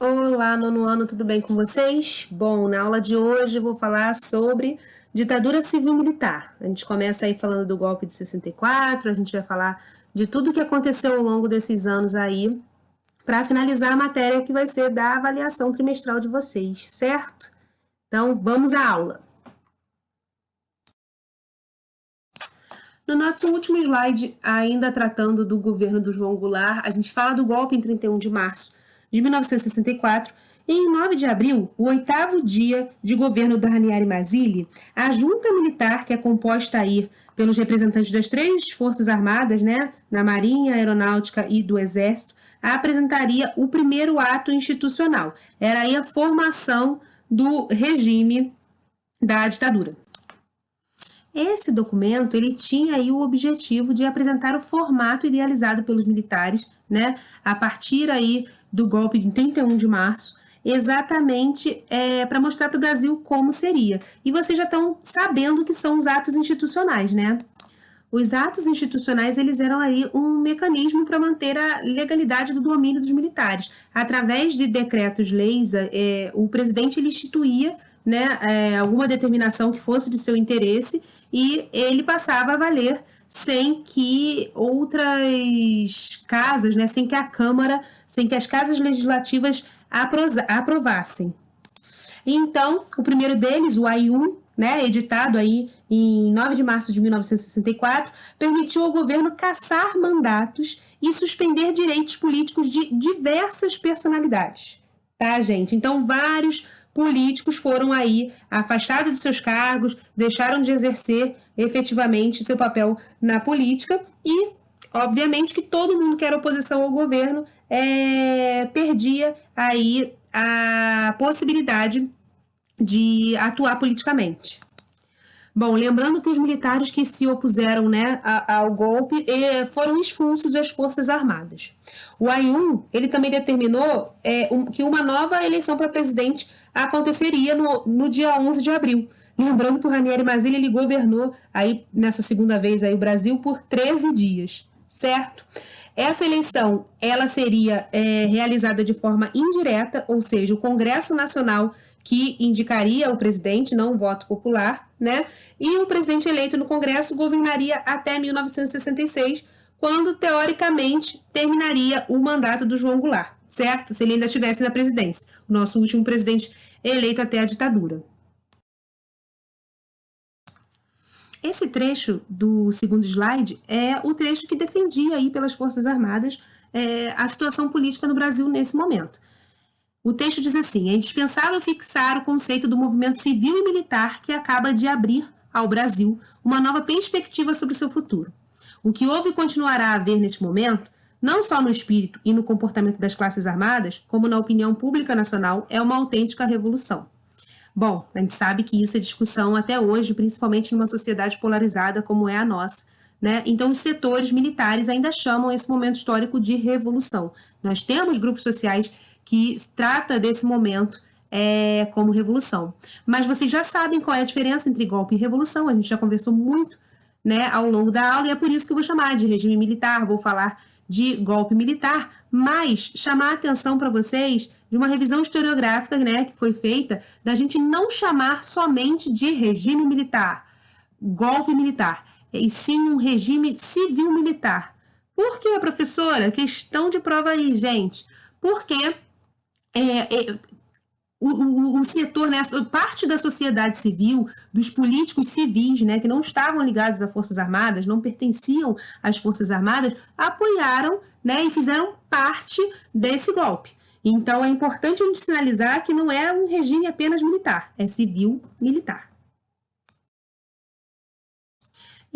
Olá, nono ano, tudo bem com vocês? Bom, na aula de hoje eu vou falar sobre ditadura civil-militar. A gente começa aí falando do golpe de 64, a gente vai falar de tudo que aconteceu ao longo desses anos aí, para finalizar a matéria que vai ser da avaliação trimestral de vocês, certo? Então, vamos à aula. No nosso último slide, ainda tratando do governo do João Goulart, a gente fala do golpe em 31 de março de 1964, e em 9 de abril, o 8º dia de governo da Ranieri Mazzilli, a junta militar, que é composta aí pelos representantes das 3 forças armadas, né, na Marinha, Aeronáutica e do Exército, apresentaria o primeiro ato institucional. Era aí a formação do regime da ditadura. Esse documento, ele tinha aí o objetivo de apresentar o formato idealizado pelos militares, né, a partir aí do golpe de 31 de março, exatamente para mostrar para o Brasil como seria. E vocês já estão sabendo o que são os atos institucionais, né? Os atos institucionais, eles eram aí um mecanismo para manter a legalidade do domínio dos militares. Através de decretos-leis, o presidente ele instituía, né, alguma determinação que fosse de seu interesse e ele passava a valer sem que outras casas, né, sem que a Câmara, sem que as casas legislativas aprovassem. Então, o primeiro deles, o AI-1, né, editado aí em 9 de março de 1964, permitiu ao governo cassar mandatos e suspender direitos políticos de diversas personalidades, tá, gente? Então, vários políticos foram aí afastados de seus cargos, deixaram de exercer efetivamente seu papel na política e, obviamente, que todo mundo que era oposição ao governo perdia aí a possibilidade de atuar politicamente. Bom, lembrando que os militares que se opuseram, né, ao golpe foram expulsos das Forças Armadas. O AI-1, ele também determinou que uma nova eleição para presidente aconteceria no dia 11 de abril. Lembrando que o Ranieri Mazzilli ele governou aí, nessa segunda vez aí, o Brasil por 13 dias, certo? Essa eleição ela seria realizada de forma indireta, ou seja, o Congresso Nacional que indicaria o presidente, não o voto popular, né? E o presidente eleito no Congresso governaria até 1966, quando, teoricamente, terminaria o mandato do João Goulart, certo? Se ele ainda estivesse na presidência, o nosso último presidente eleito até a ditadura. Esse trecho do segundo slide é o trecho que defendia aí pelas Forças Armadas a situação política no Brasil nesse momento. O texto diz assim: é indispensável fixar o conceito do movimento civil e militar que acaba de abrir ao Brasil uma nova perspectiva sobre o seu futuro. O que houve e continuará a haver neste momento, não só no espírito e no comportamento das classes armadas, como na opinião pública nacional, é uma autêntica revolução. Bom, a gente sabe que isso é discussão até hoje, principalmente numa sociedade polarizada como é a nossa, né? Então, os setores militares ainda chamam esse momento histórico de revolução. Nós temos grupos sociais que trata desse momento como revolução. Mas vocês já sabem qual é a diferença entre golpe e revolução, a gente já conversou muito, né, ao longo da aula, e é por isso que eu vou chamar de regime militar, vou falar de golpe militar, mas chamar a atenção para vocês de uma revisão historiográfica, né, que foi feita, da gente não chamar somente de regime militar, golpe militar, e sim um regime civil-militar. Por que, professora? Questão de prova aí, gente. Porque o setor, né, parte da sociedade civil, dos políticos civis, né, que não estavam ligados às Forças Armadas, não pertenciam às Forças Armadas, apoiaram, né, e fizeram parte desse golpe. Então, é importante a gente sinalizar que não é um regime apenas militar, é civil-militar.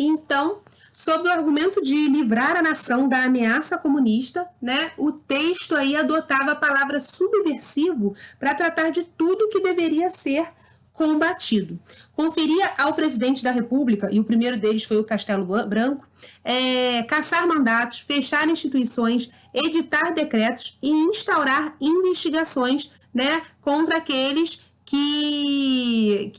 Então, sob o argumento de livrar a nação da ameaça comunista, né, o texto aí adotava a palavra subversivo para tratar de tudo que deveria ser combatido. Conferia ao presidente da República, e o primeiro deles foi o Castelo Branco, cassar mandatos, fechar instituições, editar decretos e instaurar investigações, né, contra aqueles que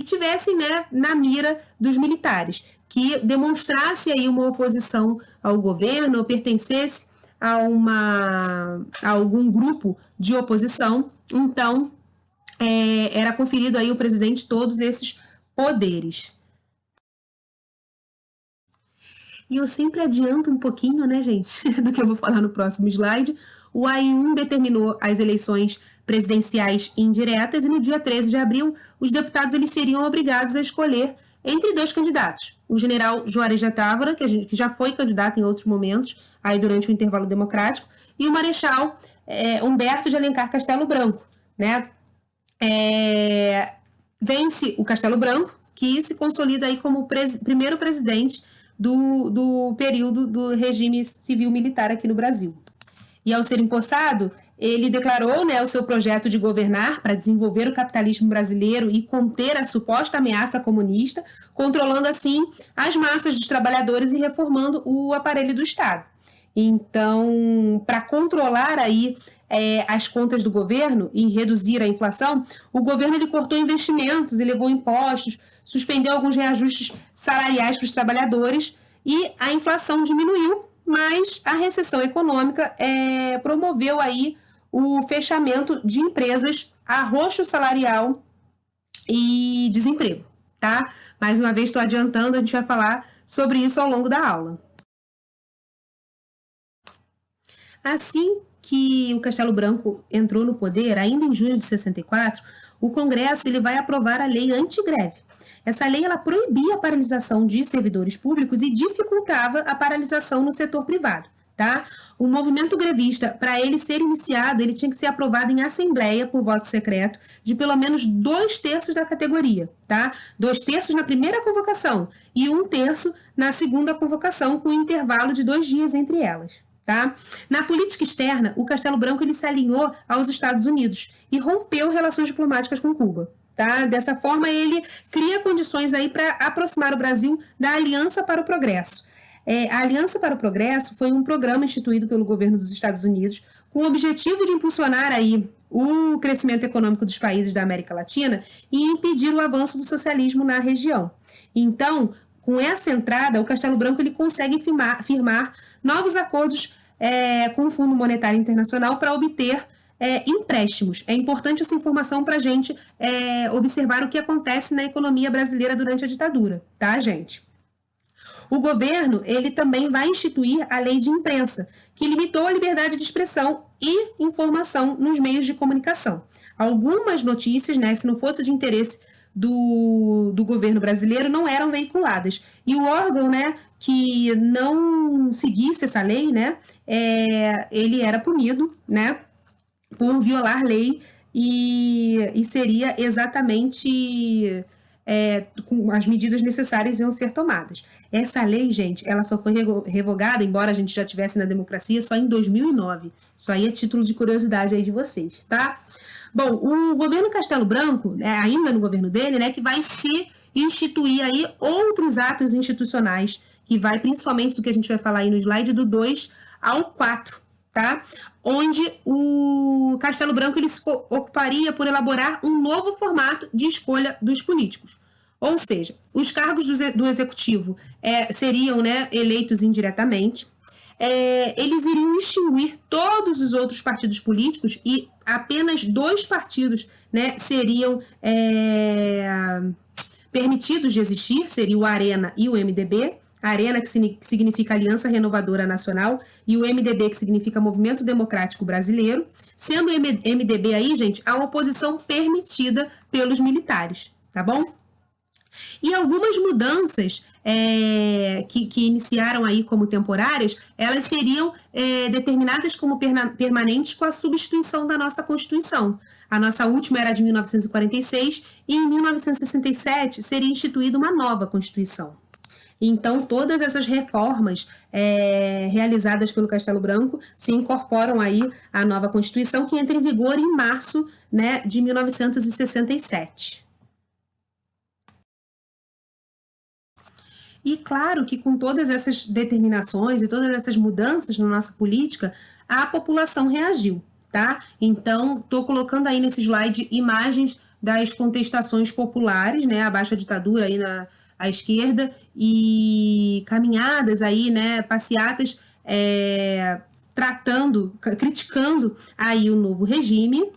tivessem, né, na mira dos militares, que demonstrasse aí uma oposição ao governo ou pertencesse a algum grupo de oposição. Então, era conferido aí ao presidente todos esses poderes. E eu sempre adianto um pouquinho, né, gente, do que eu vou falar no próximo slide. O AI-1 determinou as eleições presidenciais indiretas e no dia 13 de abril, os deputados eles seriam obrigados a escolher entre dois candidatos. O general Juarez da Távora, que já foi candidato em outros momentos, aí durante o intervalo democrático, e o marechal Humberto de Alencar Castelo Branco, né? Vence o Castelo Branco, que se consolida aí como primeiro presidente do período do regime civil-militar aqui no Brasil. E ao ser empossado, ele declarou, né, o seu projeto de governar para desenvolver o capitalismo brasileiro e conter a suposta ameaça comunista, controlando assim as massas dos trabalhadores e reformando o aparelho do Estado. Então, para controlar aí as contas do governo e reduzir a inflação, o governo ele cortou investimentos, elevou impostos, suspendeu alguns reajustes salariais para os trabalhadores e a inflação diminuiu, mas a recessão econômica promoveu aí o fechamento de empresas, arroxo salarial e desemprego, tá? Mais uma vez estou adiantando, a gente vai falar sobre isso ao longo da aula. Assim que o Castelo Branco entrou no poder, ainda em junho de 64, o Congresso ele vai aprovar a lei antigreve. Essa lei ela proibia a paralisação de servidores públicos e dificultava a paralisação no setor privado. Tá? O movimento grevista, para ele ser iniciado, ele tinha que ser aprovado em assembleia por voto secreto de pelo menos 2/3 da categoria. Tá? 2/3 na primeira convocação e 1/3 na segunda convocação, com um intervalo de 2 dias entre elas. Tá? Na política externa, o Castelo Branco ele se alinhou aos Estados Unidos e rompeu relações diplomáticas com Cuba. Tá? Dessa forma, ele cria condições aí para aproximar o Brasil da Aliança para o Progresso. A Aliança para o Progresso foi um programa instituído pelo governo dos Estados Unidos com o objetivo de impulsionar aí o crescimento econômico dos países da América Latina e impedir o avanço do socialismo na região. Então, com essa entrada, o Castelo Branco ele consegue firmar novos acordos com o Fundo Monetário Internacional para obter empréstimos. É importante essa informação para a gente observar o que acontece na economia brasileira durante a ditadura, tá, gente? O governo ele também vai instituir a lei de imprensa, que limitou a liberdade de expressão e informação nos meios de comunicação. Algumas notícias, né, se não fosse de interesse do governo brasileiro, não eram veiculadas. E o órgão, né, que não seguisse essa lei, né, ele era punido, né, por violar lei e seria exatamente com as medidas necessárias iam ser tomadas. Essa lei, gente, ela só foi revogada, embora a gente já tivesse na democracia, só em 2009. Isso aí é título de curiosidade aí de vocês, tá? Bom, o governo Castelo Branco, ainda no governo dele, né, que vai se instituir aí outros atos institucionais, que vai principalmente do que a gente vai falar aí no slide do 2 ao 4, tá? Onde o Castelo Branco ele se ocuparia por elaborar um novo formato de escolha dos políticos. Ou seja, os cargos do executivo seriam, né, eleitos indiretamente. Eles iriam extinguir todos os outros partidos políticos e apenas 2 partidos, né, seriam permitidos de existir, seria o Arena e o MDB. A Arena, que significa Aliança Renovadora Nacional, e o MDB, que significa Movimento Democrático Brasileiro, sendo o MDB aí, gente, a oposição permitida pelos militares, tá bom? E algumas mudanças que iniciaram aí como temporárias, elas seriam determinadas como permanentes com a substituição da nossa Constituição. A nossa última era de 1946 e em 1967 seria instituída uma nova Constituição. Então, todas essas reformas realizadas pelo Castelo Branco se incorporam aí à nova Constituição, que entra em vigor em março, né, de 1967. E claro que com todas essas determinações e todas essas mudanças na nossa política, a população reagiu, tá? Então, estou colocando aí nesse slide imagens das contestações populares, né, abaixo a ditadura aí à esquerda, e caminhadas aí, né, passeatas criticando aí o novo regime.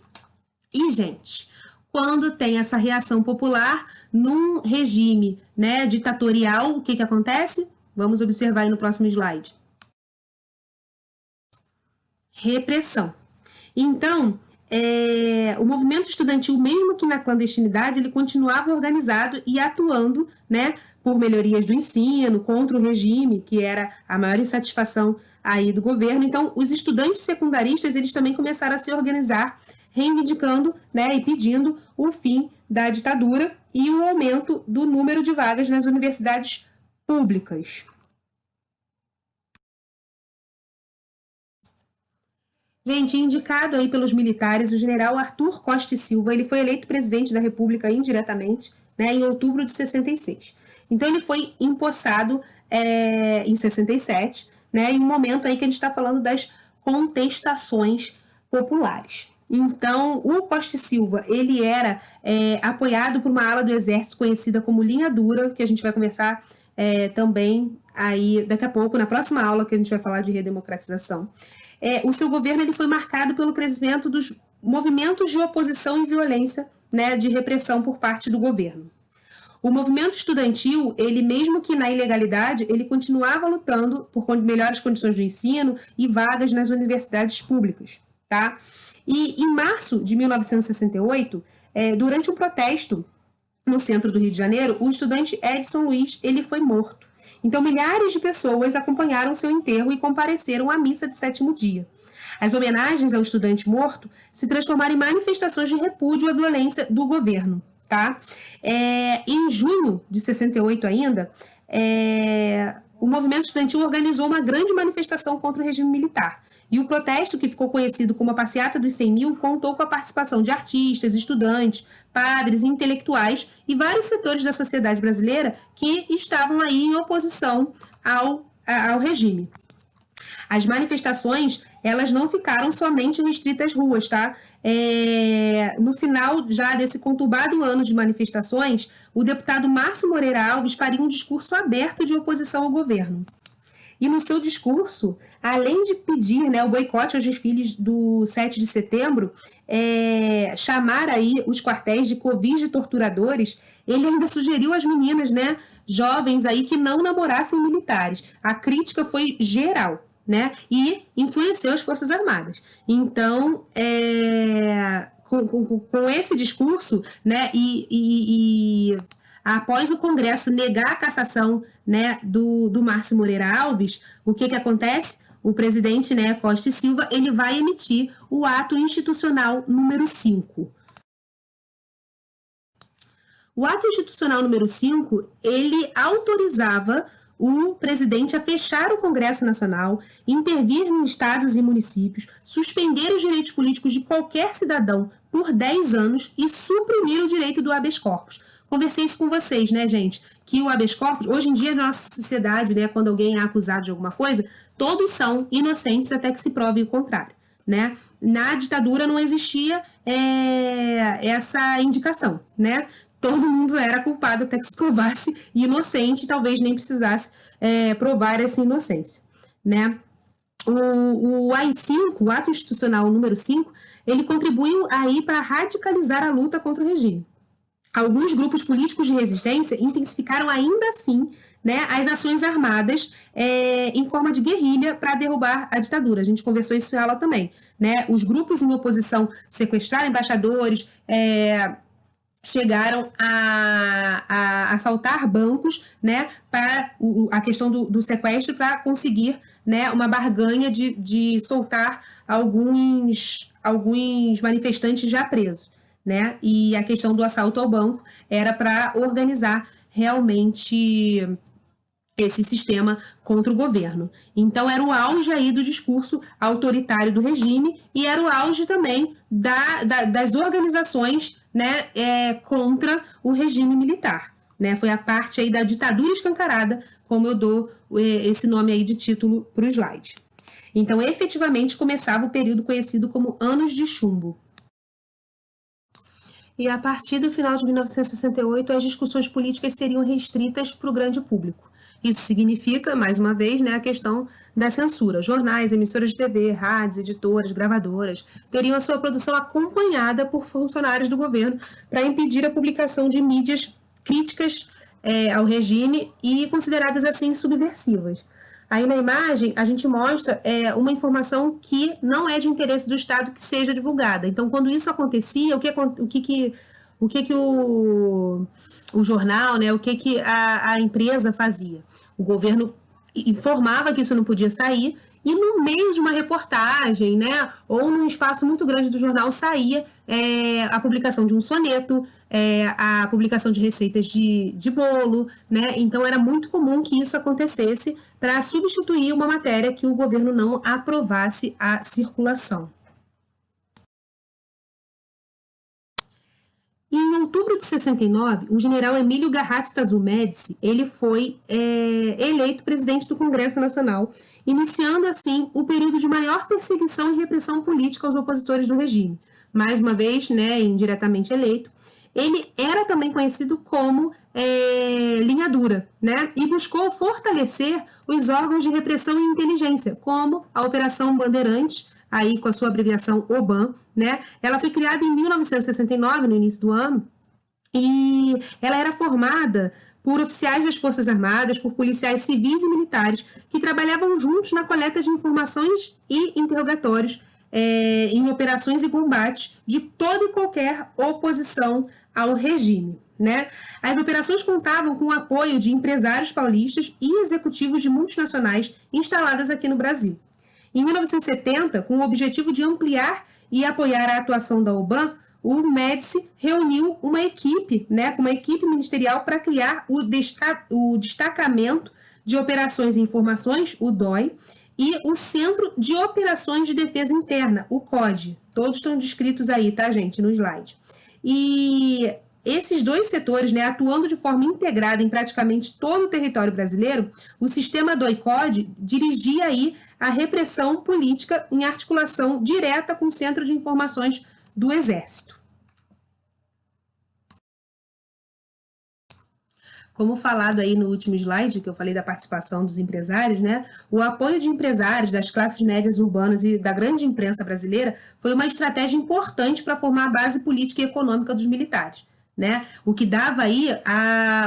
E, gente, quando tem essa reação popular num regime, né, ditatorial, o que acontece? Vamos observar aí no próximo slide. Repressão. Então, o movimento estudantil, mesmo que na clandestinidade, ele continuava organizado e atuando, né, por melhorias do ensino, contra o regime, que era a maior insatisfação aí do governo. Então, os estudantes secundaristas, eles também começaram a se organizar, reivindicando, né, e pedindo o fim da ditadura e o aumento do número de vagas nas universidades públicas. Gente, indicado aí pelos militares, o general Arthur Costa e Silva, ele foi eleito presidente da República indiretamente, né, em outubro de 66. Então, ele foi empossado em 67, né, em um momento aí que a gente está falando das contestações populares. Então, o Costa e Silva, ele era apoiado por uma ala do exército conhecida como linha dura, que a gente vai conversar também aí daqui a pouco, na próxima aula que a gente vai falar de redemocratização. O seu governo ele foi marcado pelo crescimento dos movimentos de oposição e violência, né, de repressão por parte do governo. O movimento estudantil, ele mesmo que na ilegalidade, ele continuava lutando por melhores condições de ensino e vagas nas universidades públicas, tá? E em março de 1968, durante um protesto no centro do Rio de Janeiro, o estudante Edson Luiz, ele foi morto. Então, milhares de pessoas acompanharam seu enterro e compareceram à missa de sétimo dia. As homenagens ao estudante morto se transformaram em manifestações de repúdio à violência do governo, tá? Em junho de 68 ainda, o movimento estudantil organizou uma grande manifestação contra o regime militar. E o protesto, que ficou conhecido como a Passeata dos 100 mil, contou com a participação de artistas, estudantes, padres, intelectuais e vários setores da sociedade brasileira que estavam aí em oposição ao regime. As manifestações, elas não ficaram somente restritas às ruas, tá? No final já desse conturbado ano de manifestações, o deputado Márcio Moreira Alves faria um discurso aberto de oposição ao governo. E no seu discurso, além de pedir, né, o boicote aos desfiles do 7 de setembro, chamar aí os quartéis de covis de torturadores, ele ainda sugeriu às meninas, né, jovens aí que não namorassem militares. A crítica foi geral, né, e enfureceu as Forças Armadas. Então, com esse discurso, né, após o Congresso negar a cassação, né, do Márcio Moreira Alves, o que acontece? O presidente, né, Costa e Silva, ele vai emitir o ato institucional número 5. O ato institucional número 5, ele autorizava o presidente a fechar o Congresso Nacional, intervir em estados e municípios, suspender os direitos políticos de qualquer cidadão por 10 anos e suprimir o direito do habeas corpus. Conversei isso com vocês, né, gente? Que o habeas corpus, hoje em dia, na nossa sociedade, né, quando alguém é acusado de alguma coisa, todos são inocentes até que se prove o contrário, né? Na ditadura não existia essa indicação, né? Todo mundo era culpado até que se provasse inocente, talvez nem precisasse provar essa inocência, né? O AI-5, o Ato Institucional número 5, ele contribuiu aí para radicalizar a luta contra o regime. Alguns grupos políticos de resistência intensificaram ainda assim, né, as ações armadas em forma de guerrilha para derrubar a ditadura. A gente conversou isso em aula também, né? Os grupos em oposição sequestraram embaixadores, chegaram a assaltar bancos, né, para a questão do sequestro, para conseguir, né, uma barganha de soltar alguns manifestantes já presos, né? E a questão do assalto ao banco era para organizar realmente esse sistema contra o governo. Então, era o auge aí do discurso autoritário do regime e era o auge também das organizações, né, contra o regime militar. Né? Foi a parte aí da ditadura escancarada, como eu dou esse nome aí de título para o slide. Então, efetivamente, começava o período conhecido como Anos de Chumbo. E a partir do final de 1968, as discussões políticas seriam restritas para o grande público. Isso significa, mais uma vez, né, a questão da censura. Jornais, emissoras de TV, rádios, editoras, gravadoras teriam a sua produção acompanhada por funcionários do governo para impedir a publicação de mídias críticas ao regime e consideradas assim subversivas. Aí na imagem a gente mostra uma informação que não é de interesse do Estado que seja divulgada. Então, quando isso acontecia, o jornal, né, o que a empresa fazia? O governo informava que isso não podia sair e no meio de uma reportagem, né, ou num espaço muito grande do jornal saía a publicação de um soneto, a publicação de receitas de bolo, né? Então era muito comum que isso acontecesse para substituir uma matéria que o governo não aprovasse a circulação. E em outubro de 69, o general Emílio Garrastazu Médici, ele foi eleito presidente do Congresso Nacional, iniciando assim o período de maior perseguição e repressão política aos opositores do regime. Mais uma vez, né, indiretamente eleito. Ele era também conhecido como linha dura, né, e buscou fortalecer os órgãos de repressão e inteligência, como a Operação Bandeirantes, aí com a sua abreviação OBAN, né? Ela foi criada em 1969, no início do ano, e ela era formada por oficiais das Forças Armadas, por policiais civis e militares que trabalhavam juntos na coleta de informações e interrogatórios em operações e combates de toda e qualquer oposição ao regime. Né? As operações contavam com o apoio de empresários paulistas e executivos de multinacionais instaladas aqui no Brasil. Em 1970, com o objetivo de ampliar e apoiar a atuação da OBAN, o Médici reuniu uma equipe, né, uma equipe ministerial para criar o Destacamento de Operações e Informações, o DOI, e o Centro de Operações de Defesa Interna, o CODE. Todos estão descritos aí, tá, gente, no slide. E esses dois setores, né, atuando de forma integrada em praticamente todo o território brasileiro, o sistema DOI-CODE dirigia aí a repressão política em articulação direta com o Centro de Informações do Exército. Como falado aí no último slide, que eu falei da participação dos empresários, né? O apoio de empresários das classes médias urbanas e da grande imprensa brasileira foi uma estratégia importante para formar a base política e econômica dos militares, né? O que dava aí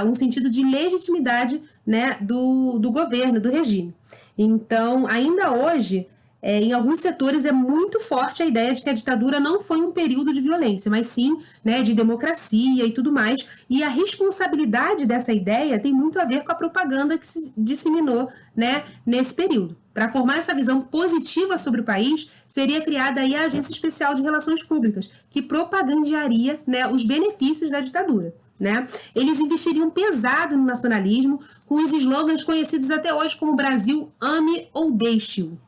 um sentido de legitimidade, né, do governo, do regime. Então, ainda hoje, em alguns setores é muito forte a ideia de que a ditadura não foi um período de violência, mas sim, né, de democracia e tudo mais. E a responsabilidade dessa ideia tem muito a ver com a propaganda que se disseminou, né, nesse período. Para formar essa visão positiva sobre o país, seria criada aí a Agência Especial de Relações Públicas, que propagandearia, né, os benefícios da ditadura. Né? Eles investiriam pesado no nacionalismo, com os slogans conhecidos até hoje como Brasil ame ou deixe-o.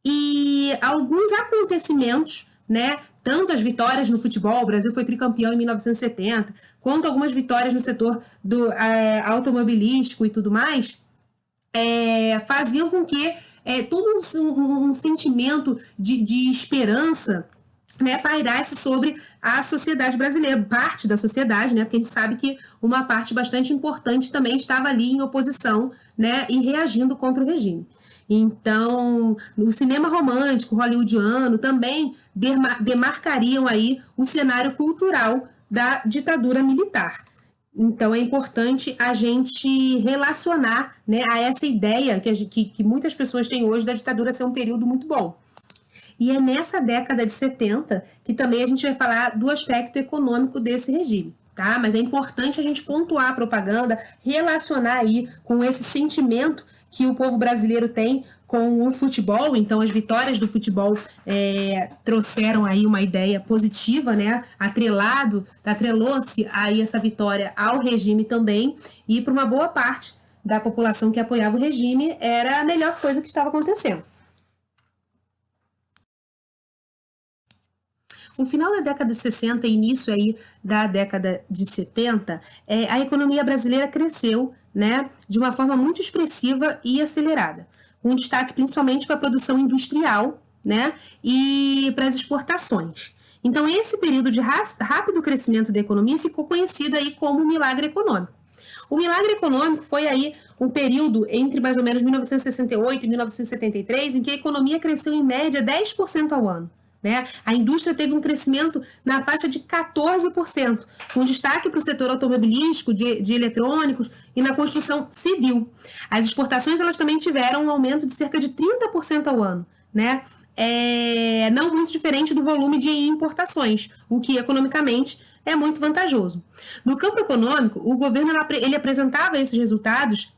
E alguns acontecimentos, né, tanto as vitórias no futebol, o Brasil foi tricampeão em 1970, quanto algumas vitórias no setor automobilístico e tudo mais, faziam com que todo um sentimento de esperança, né, pairasse sobre a sociedade brasileira, parte da sociedade, né, porque a gente sabe que uma parte bastante importante também estava ali em oposição, né, e reagindo contra o regime. Então, o cinema romântico hollywoodiano também demarcariam aí o cenário cultural da ditadura militar. Então, é importante a gente relacionar, né, a essa ideia que muitas pessoas têm hoje da ditadura ser um período muito bom. E é nessa década de 70 que também a gente vai falar do aspecto econômico desse regime, tá? Mas é importante a gente pontuar a propaganda, relacionar aí com esse sentimento que o povo brasileiro tem com o futebol. Então, as vitórias do futebol trouxeram aí uma ideia positiva, né? Atrelou-se aí essa vitória ao regime também, e para uma boa parte da população que apoiava o regime era a melhor coisa que estava acontecendo. No final da década de 60 e início aí da década de 70, a economia brasileira cresceu, né, de uma forma muito expressiva e acelerada, com destaque principalmente para a produção industrial, né, e para as exportações. Então, esse período de rápido crescimento da economia ficou conhecido aí como milagre econômico. O milagre econômico foi aí um período entre mais ou menos 1968 e 1973, em que a economia cresceu em média 10% ao ano. Né? A indústria teve um crescimento na faixa de 14%, com destaque para o setor automobilístico, de eletrônicos e na construção civil. As exportações elas também tiveram um aumento de cerca de 30% ao ano, né? Não muito diferente do volume de importações, o que economicamente é muito vantajoso. No campo econômico, o governo ele apresentava esses resultados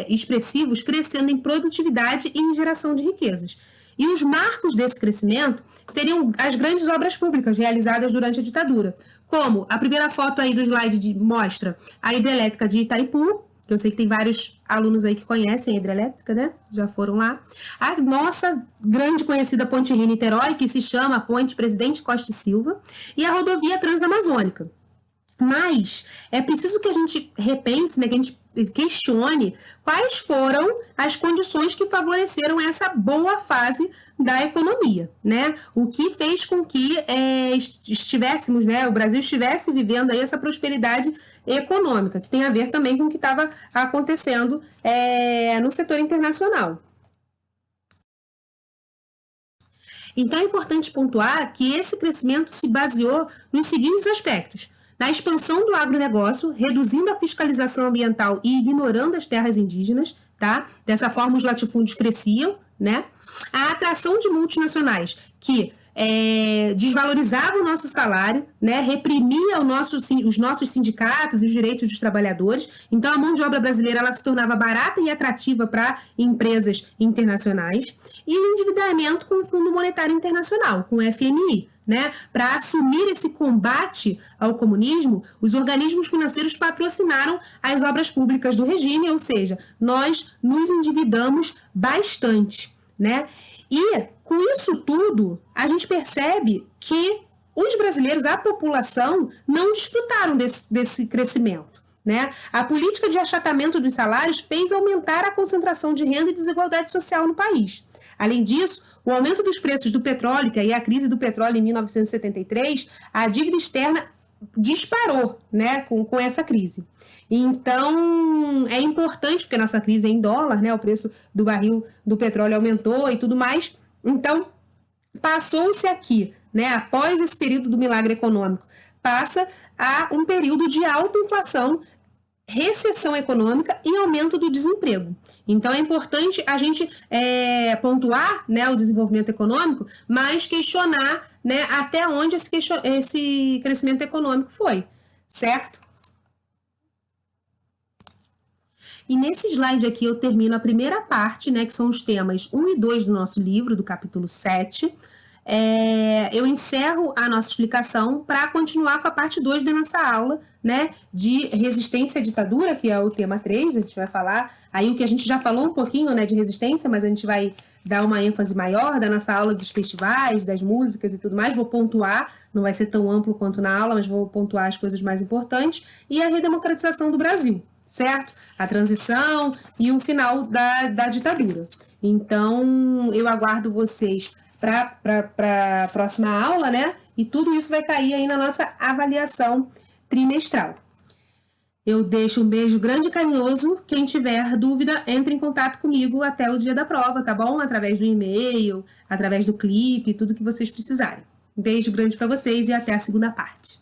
expressivos, crescendo em produtividade e em geração de riquezas. E os marcos desse crescimento seriam as grandes obras públicas realizadas durante a ditadura, como a primeira foto aí do slide mostra a hidrelétrica de Itaipu, que eu sei que tem vários alunos aí que conhecem a hidrelétrica, né? Já foram lá. A nossa grande conhecida Ponte Rio-Niterói, que se chama Ponte Presidente Costa e Silva, e a rodovia Transamazônica. Mas é preciso que a gente repense, né, que a gente questione quais foram as condições que favoreceram essa boa fase da economia, né? O que fez com que estivéssemos, né, o Brasil estivesse vivendo aí essa prosperidade econômica, que tem a ver também com o que estava acontecendo no setor internacional. Então é importante pontuar que esse crescimento se baseou nos seguintes aspectos: na expansão do agronegócio, reduzindo a fiscalização ambiental e ignorando as terras indígenas, tá? Dessa forma, os latifúndios cresciam, né? A atração de multinacionais que desvalorizava o nosso salário, né? Reprimia os nossos sindicatos e os direitos dos trabalhadores. Então, a mão de obra brasileira ela se tornava barata e atrativa para empresas internacionais. E o endividamento com o Fundo Monetário Internacional, com o FMI. Né? Para assumir esse combate ao comunismo, os organismos financeiros patrocinaram as obras públicas do regime, ou seja, nós nos endividamos bastante. Né? E com isso tudo, a gente percebe que os brasileiros, a população, não desfrutaram desse crescimento. Né? A política de achatamento dos salários fez aumentar a concentração de renda e desigualdade social no país. Além disso, o aumento dos preços do petróleo, que aí a crise do petróleo em 1973, a dívida externa disparou, né, com essa crise. Então, é importante, porque a nossa crise é em dólar, né, o preço do barril do petróleo aumentou e tudo mais. Então, passou-se aqui, né, após esse período do milagre econômico, passa a um período de alta inflação, recessão econômica e aumento do desemprego. Então, é importante a gente pontuar, né, o desenvolvimento econômico, mas questionar, né, até onde esse crescimento econômico foi, certo? E nesse slide aqui eu termino a primeira parte, né, que são os temas 1 e 2 do nosso livro, do capítulo 7. Eu encerro a nossa explicação para continuar com a parte 2 da nossa aula, né, de resistência à ditadura, que é o tema 3, a gente vai falar aí o que a gente já falou um pouquinho, né, de resistência, mas a gente vai dar uma ênfase maior da nossa aula dos festivais, das músicas e tudo mais, vou pontuar, não vai ser tão amplo quanto na aula, mas vou pontuar as coisas mais importantes, e a redemocratização do Brasil, certo? A transição e o final da ditadura. Então, eu aguardo vocês para a próxima aula, né? E tudo isso vai cair aí na nossa avaliação trimestral. Eu deixo um beijo grande e carinhoso. Quem tiver dúvida, entre em contato comigo até o dia da prova, tá bom? Através do e-mail, através do clipe, tudo que vocês precisarem. Um beijo grande para vocês e até a segunda parte.